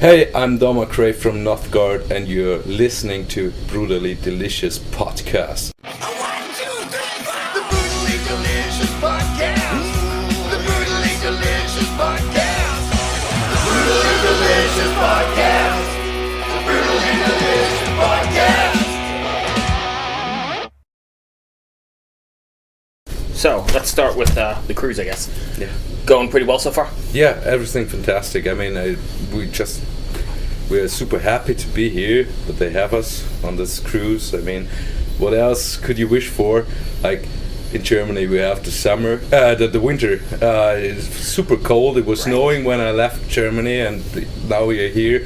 Hey, I'm Doma Crey from Nothgard, and you're listening to Brutally Delicious Podcast. The Brutally Delicious Podcast. The Brutally Delicious Podcast. The Brutally Delicious Podcast. The Brutally Delicious Podcast. So let's start with the cruise, I guess. Yeah. Going pretty well so far? Yeah, everything fantastic. I mean, we're super happy to be here, that they have us on this cruise. I mean, what else could you wish for? Like, in Germany we have the summer, the winter. It's super cold. It was snowing when I left Germany, and now we are here.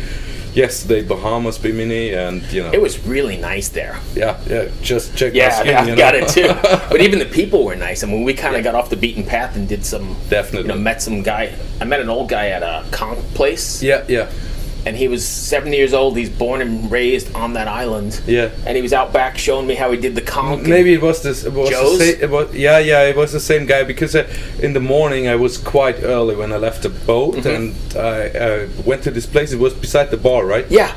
Yesterday, Bahamas, Bimini, and It was really nice there. Yeah, just check my Yeah, skin, I got it too. But even the people were nice. I mean, we kind of got off the beaten path and did some. Definitely. Met some guy. I met an old guy at a conch place. Yeah. And he was 70 years old. He's born and raised on that island. Yeah. And he was out back showing me how he did the conch. Maybe it was this. It was Joe's? it was the same guy, because in the morning I was quite early when I left the boat, and I went to this place. It was beside the bar, right? Yeah.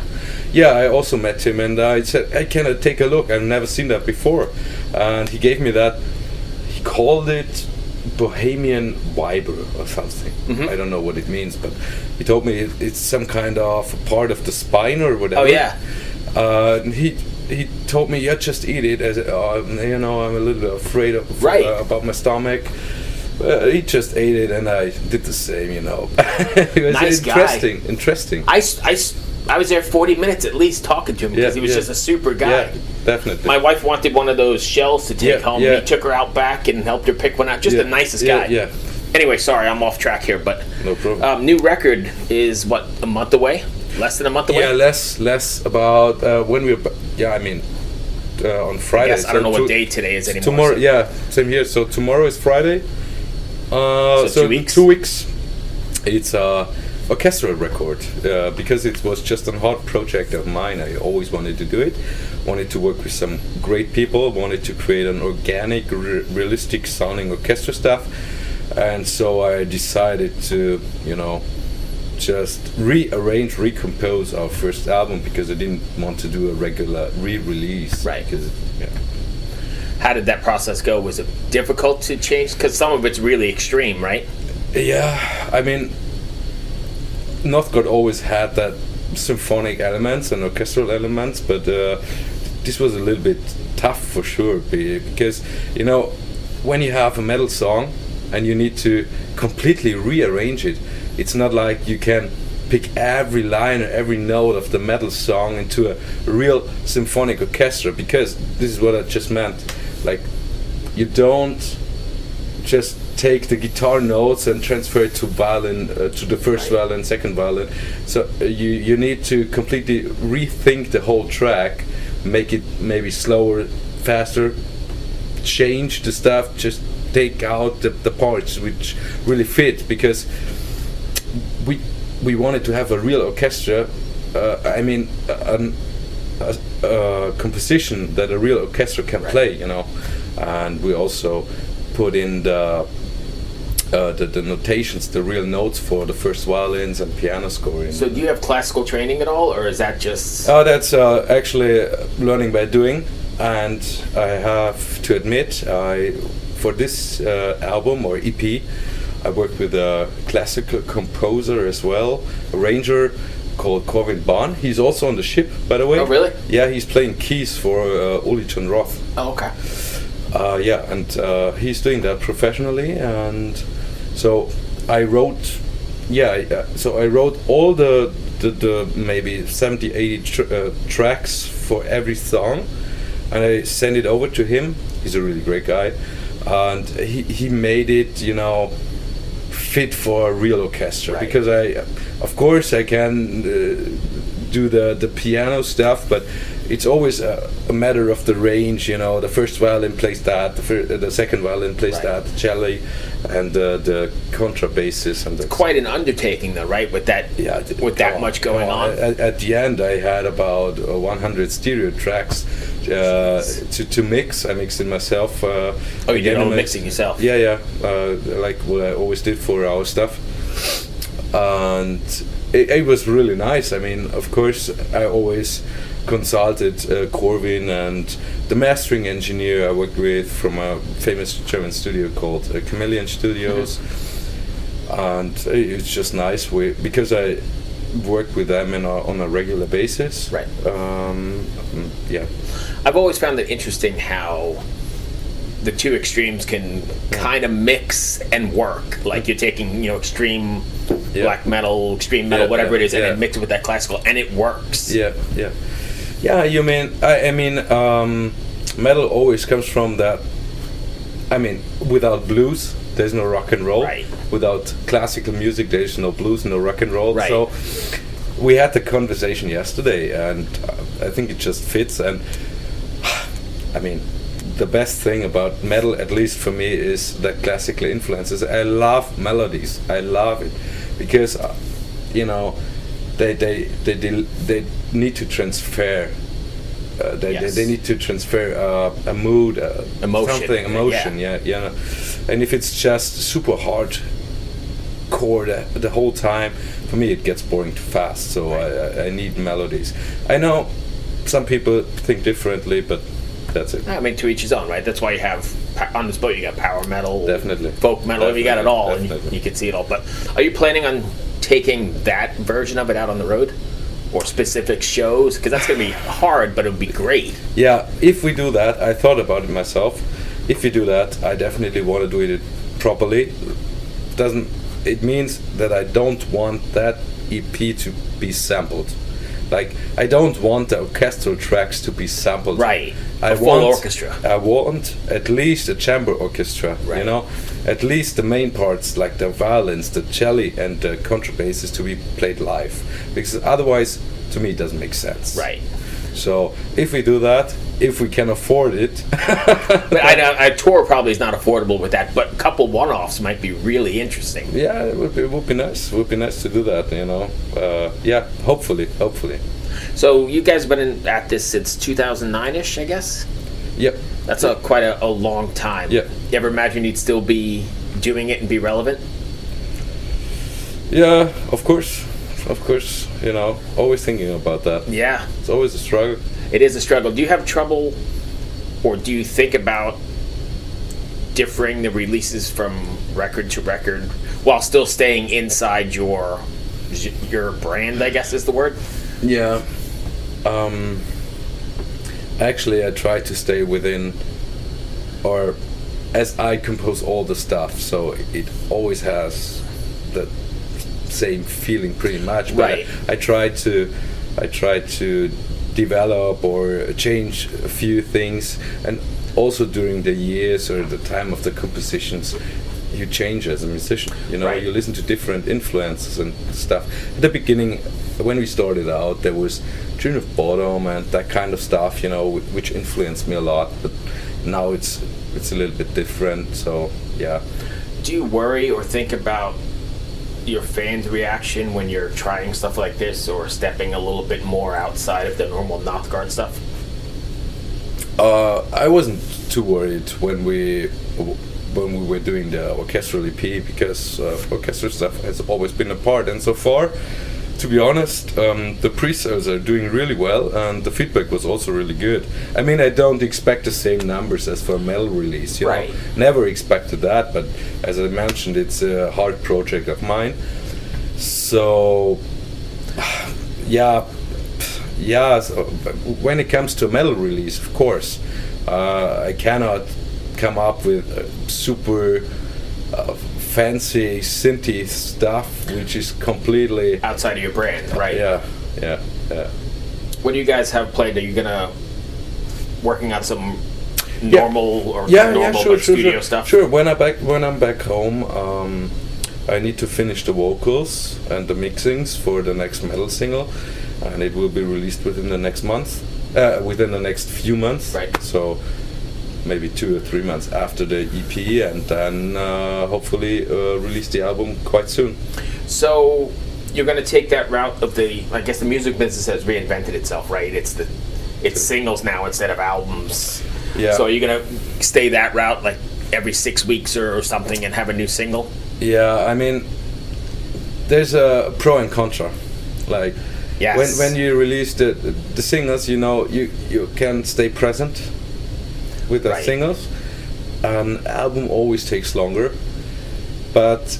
Yeah, I also met him, and I said, "Hey, can I take a look? I've never seen that before." And he gave me that. He called it Bohemian Viber or something. I don't know what it means, but he told me it's some kind of part of the spine or whatever. Oh yeah. And he told me, "Yeah, just eat it." I said, I'm a little bit afraid about my stomach. He just ate it, and I did the same. It was Nice interesting. I was there 40 minutes at least talking to him because he was just a super guy. Yeah, definitely. My wife wanted one of those shells to take home. Yeah. He took her out back and helped her pick one out. Just the nicest guy. Yeah. Anyway, sorry, I'm off track here, but No problem. new record is what, a month away? Less than a month away? Yeah, less about when we're. On Friday. I don't know what day today is anymore. Tomorrow, so. yeah, same here. So tomorrow is Friday. So 2 weeks. 2 weeks. It's a orchestral record, because it was just a hot project of mine. I always wanted to do it. Wanted to work with some great people. Wanted to create an organic, realistic sounding orchestra stuff, and so I decided to, just recompose our first album, because I didn't want to do a regular re-release. Right. Because How did that process go? Was it difficult to change? Because some of it's really extreme, right? Yeah, I mean, Nothgard always had that symphonic elements and orchestral elements, but this was a little bit tough for sure, because when you have a metal song and you need to completely rearrange it, it's not like you can pick every line or every note of the metal song into a real symphonic orchestra, because this is what I just meant. Like, you don't just take the guitar notes and transfer it to violin, to the first violin, second violin. So you need to completely rethink the whole track, make it maybe slower, faster, change the stuff, just take out the parts which really fit, because we wanted to have a real orchestra. A composition that a real orchestra can play, and we also put in the notations, the real notes for the first violins and piano scoring. So do you have classical training at all, or is that just... Oh, that's actually learning by doing, and I have to admit, for this album or EP, I worked with a classical composer as well, arranger called Corwin Bond. He's also on the ship, by the way. Oh, really? Yeah, he's playing keys for Uli John Roth. Oh, okay. And he's doing that professionally, and so I wrote all the maybe 70-80 tracks for every song, and I sent it over to him. He's a really great guy, and he made it fit for a real orchestra, right. Because of course I can do the piano stuff, but it's always a matter of the range. The first violin plays that, the second violin plays that, the cello, and the contrabasses, and it's quite an undertaking, though, right? With that much going on. At the end, I had about 100 stereo tracks to mix. I mixed it myself. You did all the mixing yourself? Yeah, like what I always did for our stuff. And it was really nice. I mean, of course, I always consulted Corvin and the mastering engineer I worked with from a famous German studio called Chameleon Studios, and it's just nice because I work with them on a regular basis. Right. Yeah. I've always found it interesting how the two extremes can kind of mix and work. Like you're taking, extreme black metal, extreme metal, whatever it is, and then mix it with that classical, and it works. Yeah. You mean? I mean, metal always comes from that. I mean, without blues, there's no rock and roll. Right. Without classical music, there's no blues, no rock and roll. Right. So we had the conversation yesterday, and I think it just fits. And I mean, the best thing about metal, at least for me, is the classical influences. I love melodies. I love it because they need to transfer. They need to transfer a mood, emotion. Yeah. And if it's just super hard core the whole time, for me it gets boring too fast. So I need melodies. I know some people think differently, but that's it. I mean, to each his own, right? That's why you have on this boat. You got power metal, definitely, folk metal. You got it all, definitely. and you can see it all. But are you planning on taking that version of it out on the road, or specific shows? Because that's going to be hard, but it would be great. Yeah, if we do that, I thought about it myself. If we do that, I definitely want to do it properly. It means that I don't want that EP to be sampled. Like, I don't want the orchestral tracks to be sampled. Right. I full want orchestra. I want at least a chamber orchestra. Right. At least the main parts like the violins, the cello, and the contrabasses to be played live. Because otherwise, to me, it doesn't make sense. Right. So if we do that, if we can afford it. But I know a tour probably is not affordable with that, but a couple one-offs might be really interesting. Yeah, it would be nice. It would be nice to do that. Yeah, hopefully. So you guys have been at this since 2009-ish, I guess? Yep. That's quite a long time. Yeah. You ever imagine you'd still be doing it and be relevant? Yeah, of course. Always thinking about that. Yeah. It's always a struggle. It is a struggle. Do you have trouble, or do you think about differing the releases from record to record while still staying inside your brand, I guess is the word? Yeah. Actually, I try to stay within, or as I compose all the stuff, so it always has the same feeling pretty much. But right. I try to develop or change a few things, and also during the years or the time of the compositions, you change as a musician. Right. You listen to different influences and stuff. At the beginning, when we started out, there was Tune of Bottom and that kind of stuff, which influenced me a lot. But now it's a little bit different. So yeah. Do you worry or think about your fans' reaction when you're trying stuff like this, or stepping a little bit more outside of the normal Nothgard stuff? I wasn't too worried when we were doing the orchestral EP, because orchestral stuff has always been a part, and so far, to be honest, the pre-sales are doing really well, and the feedback was also really good. I mean, I don't expect the same numbers as for a metal release, Right. Never expected that, but as I mentioned, it's a hard project of mine. So, yeah. So when it comes to a metal release, of course, I cannot come up with super fancy synthy stuff, which is completely Outside of your brand, right? Yeah. What do you guys have played? Are you gonna working on some normal studio stuff? Sure. When I'm back home, I need to finish the vocals and the mixings for the next metal single, and it will be released within the next month, within the next few months. Right. So maybe 2 or 3 months after the EP, and then hopefully release the album quite soon. So you're going to take that route of I guess the music business has reinvented itself, right? It's singles now instead of albums. Yeah. So you're going to stay that route, like every 6 weeks or something, and have a new single? Yeah, I mean, there's a pro and contra. Like Yes. when you release the singles, you know, you can stay present with the Right. singles. An album always takes longer, but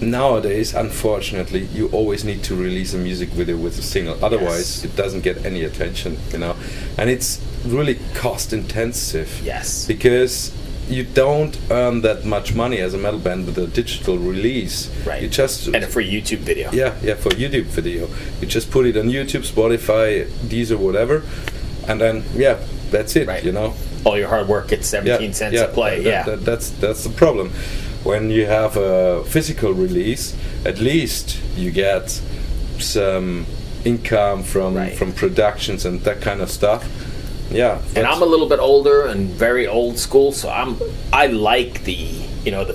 nowadays, unfortunately, you always need to release a music video with a single. Otherwise, Yes. it doesn't get any attention, you know. And it's really cost intensive. Yes. Because you don't earn that much money as a metal band with a digital release. Right. You just And a free YouTube video. yeah, for YouTube video. You just put it on YouTube, Spotify, Deezer, whatever, and then that's it. Right. You know. All your hard work gets 17 cents a play. That's the problem. When you have a physical release, at least you get some income from productions and that kind of stuff. Yeah. And I'm a little bit older and very old school, so I like the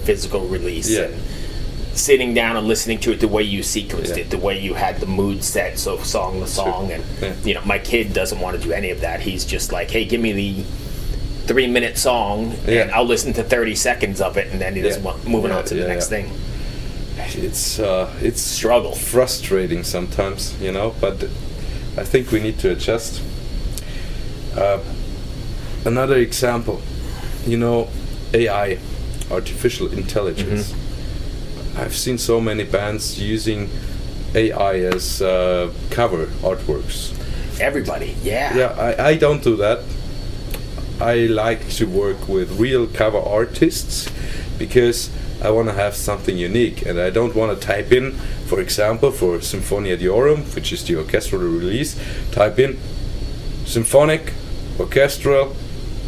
physical release Yeah. and sitting down and listening to it the way you sequenced Yeah. it, the way you had the mood set, so song to song. And my kid doesn't want to do any of that. He's just like, hey, give me the 3-minute song and I'll listen to 30 seconds of it, and then he doesn't want moving on to the next thing. It's Struggle. frustrating sometimes, you know, but I think we need to adjust. Another example, you know, AI, artificial intelligence. I've seen so many bands using AI as cover artworks. Everybody, Yeah, I don't do that. I like to work with real cover artists because I want to have something unique, and I don't want to type in, for example, for Symphonia Diorum, which is the orchestral release, type in symphonic, orchestral,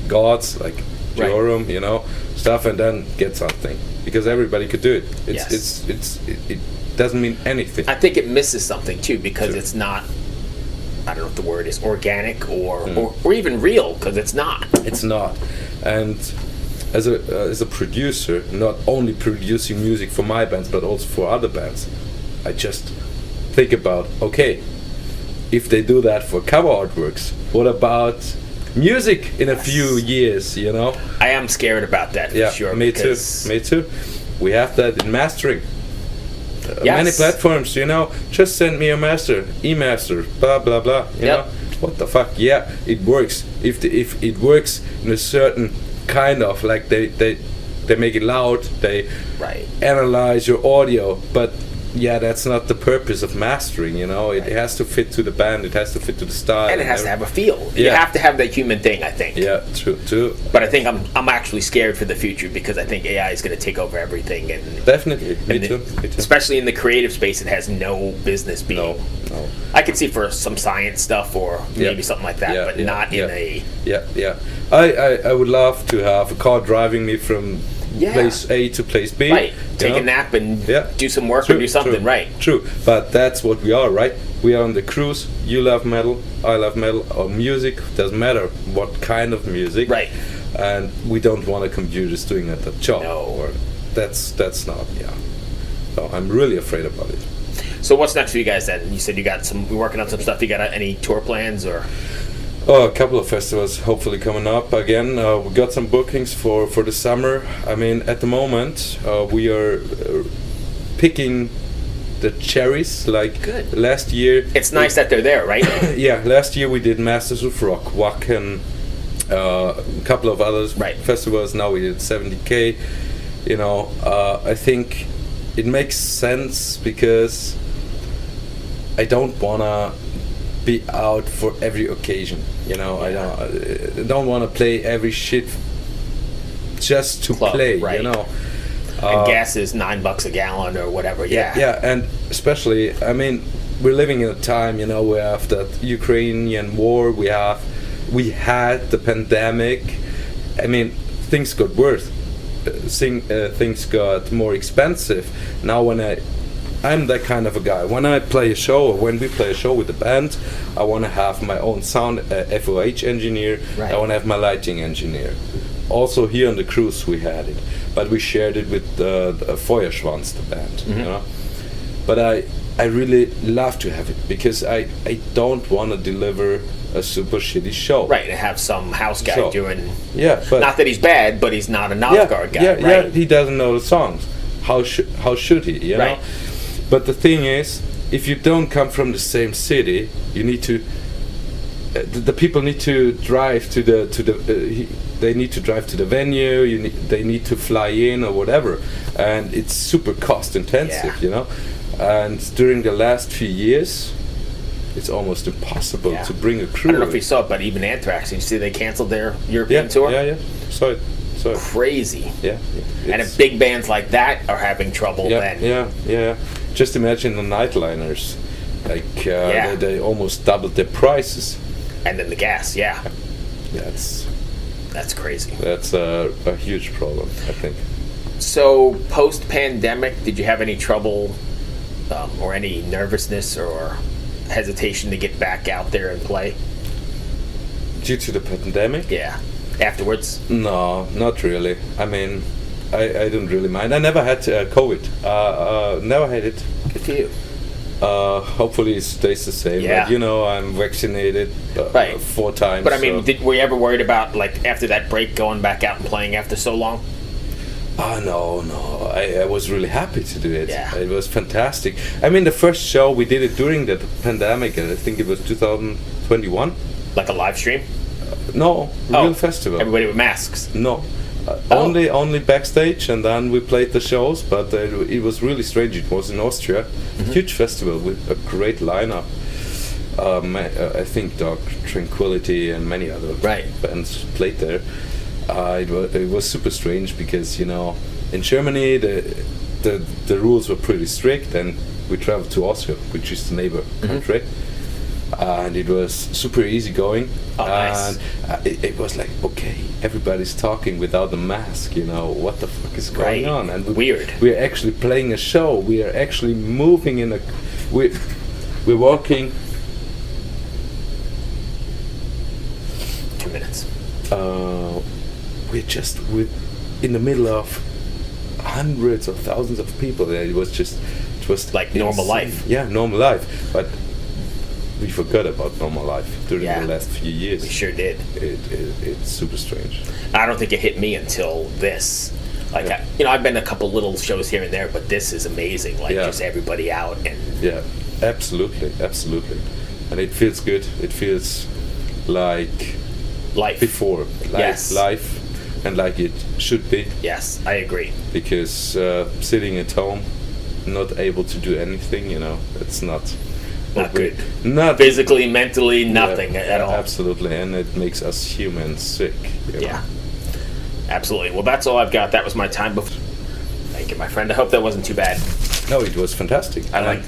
gods like Diorum, you know, stuff, and then get something, because everybody could do it. It doesn't mean anything. I think it misses something too, because it's not, I don't know if the word is organic or even real, because it's not. It's not. And as a producer, not only producing music for my bands but also for other bands, I just think about, okay, if they do that for cover artworks, what about music in a few years, you know? I am scared about that for sure. Me too. Me too. We have that in mastering. Many platforms, you know, just send me a master, e-master, blah blah blah. You know, what the fuck? Yeah, it works. If it works in a certain kind of, like they make it loud, they analyze your audio, but that's not the purpose of mastering. You know, it has to fit to the band, it has to fit to the style, and it has to have a feel. You have to have that human thing, I think. Yeah, true. But I think I'm actually scared for the future, because I think AI is going to take over everything, and definitely, me too. Especially in the creative space, it has no business being. No. I could see for some science stuff or maybe something like that, but not in a. Yeah. I would love to have a car driving me from place A to place B. Right. Take a nap and do some work or do something. True. But that's what we are, right? We are on the cruise. You love metal. I love metal. Or music. Doesn't matter what kind of music. Right. And we don't want a computers doing that job. No. Or that's not. So I'm really afraid about it. So what's next for you guys then? You said you're working on some stuff. You got any tour plans or? Oh, a couple of festivals hopefully coming up again. We got some bookings for the summer. I mean, at the moment, we are picking the cherries. Like last year. It's nice that they're there, right? Yeah, last year we did Masters of Rock, Wacken, a couple of others festivals. Now we did 70K. You know, I think it makes sense because I don't wanna be out for every occasion, you know. I don't want to play every shit just to play, you know. And gas is $9 a gallon or whatever. Yeah, and especially, I mean, we're living in a time, you know, we have the Ukrainian war, we had the pandemic. I mean, things got worse. Things got more expensive. Now when I'm that kind of a guy. When I play a show, or when we play a show with the band, I want to have my own sound FOH engineer. I want to have my lighting engineer. Also here on the cruise we had it, but we shared it with Feuerschwanz, the band. You know? But I really love to have it because I don't want to deliver a super shitty show. Right, and have some house guy doing. Yeah, but not that he's bad, but he's not a Nothgard guy. Yeah, he doesn't know the songs. How should he? You know. But the thing is, if you don't come from the same city, you need to. The people need to drive to the they need to drive to the venue. They need to fly in or whatever, and it's super cost intensive, Yeah. you know. And during the last few years, it's almost impossible Yeah. to bring a crew. I don't know if you saw it, but even Anthrax, you see they canceled their European tour? Yeah. Saw it. Crazy. Yeah. And if big bands like that are having trouble, then Yeah. Just imagine the nightliners. Like Yeah. they almost doubled their prices. and then the gas, yeah. That's crazy. That's a huge problem, I think. So, post-pandemic, did you have any trouble or any nervousness or hesitation to get back out there and play? Due to the pandemic? Yeah. Afterwards? No, not really. I mean, I don't really mind. I never had COVID. Never had it. Good for you. Hopefully it stays the same. Yeah. But, you know, I'm vaccinated Right. 4 times. But I mean, so. were you ever worried about, like, after that break, going back out and playing after so long? No. I was really happy to do it. Yeah. It was fantastic. I mean, the first show we did it during the pandemic, and I think it was 2021. Like a live stream? No, real festival. Everybody with masks. No. Oh. Only backstage, and then we played the shows, but it was really strange. It was in Austria, huge festival with a great lineup. I think Dark Tranquility and many other bands played there. It was super strange because, you know, in Germany the rules were pretty strict, and we traveled to Austria, which is the neighbor country. And it was super easy going. Oh, nice. And it was like, okay, everybody's talking without a mask, you know, what the fuck is going on? And Weird. We're actually playing a show. We are actually moving in we're walking. 2 minutes. We're in the middle of hundreds of thousands of people there. It was Like normal life. Yeah, normal life. But we forgot about normal life during Yeah. the last few years. We sure did. It's super strange. I don't think it hit me until this. Like, Yeah. I've been to a couple little shows here and there, but this is amazing. Like, Yeah. just everybody out and Yeah, absolutely. And it feels good. It feels like life. before. Like Yes. life, and like it should be. Yes, I agree. Because sitting at home, not able to do anything, you know, it's not Good. Not Physically, mentally, nothing at all. Absolutely, and it makes us humans sick. You know? Yeah. Absolutely. Well, that's all I've got. That was my time before. Thank you, my friend. I hope that wasn't too bad. No, it was fantastic. I liked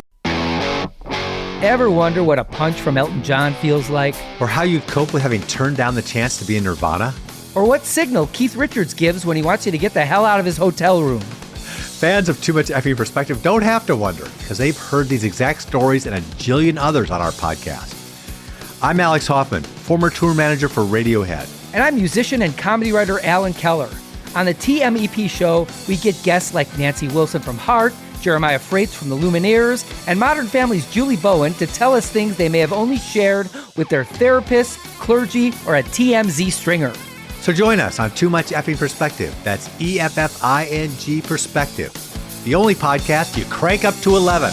Ever wonder what a punch from Elton John feels like? Or how you'd cope with having turned down the chance to be in Nirvana? Or what signal Keith Richards gives when he wants you to get the hell out of his hotel room? Fans of Too Much Effing Perspective don't have to wonder, because they've heard these exact stories and a jillion others on our podcast. I'm Alex Hoffman, former tour manager for Radiohead. And I'm musician and comedy writer Alan Keller. On the TMEP show, we get guests like Nancy Wilson from Heart, Jeremiah Freites from the Lumineers, and Modern Family's Julie Bowen to tell us things they may have only shared with their therapist, clergy, or a TMZ stringer. So join us on Too Much Effing Perspective. That's EFFING Perspective. The only podcast you crank up to 11.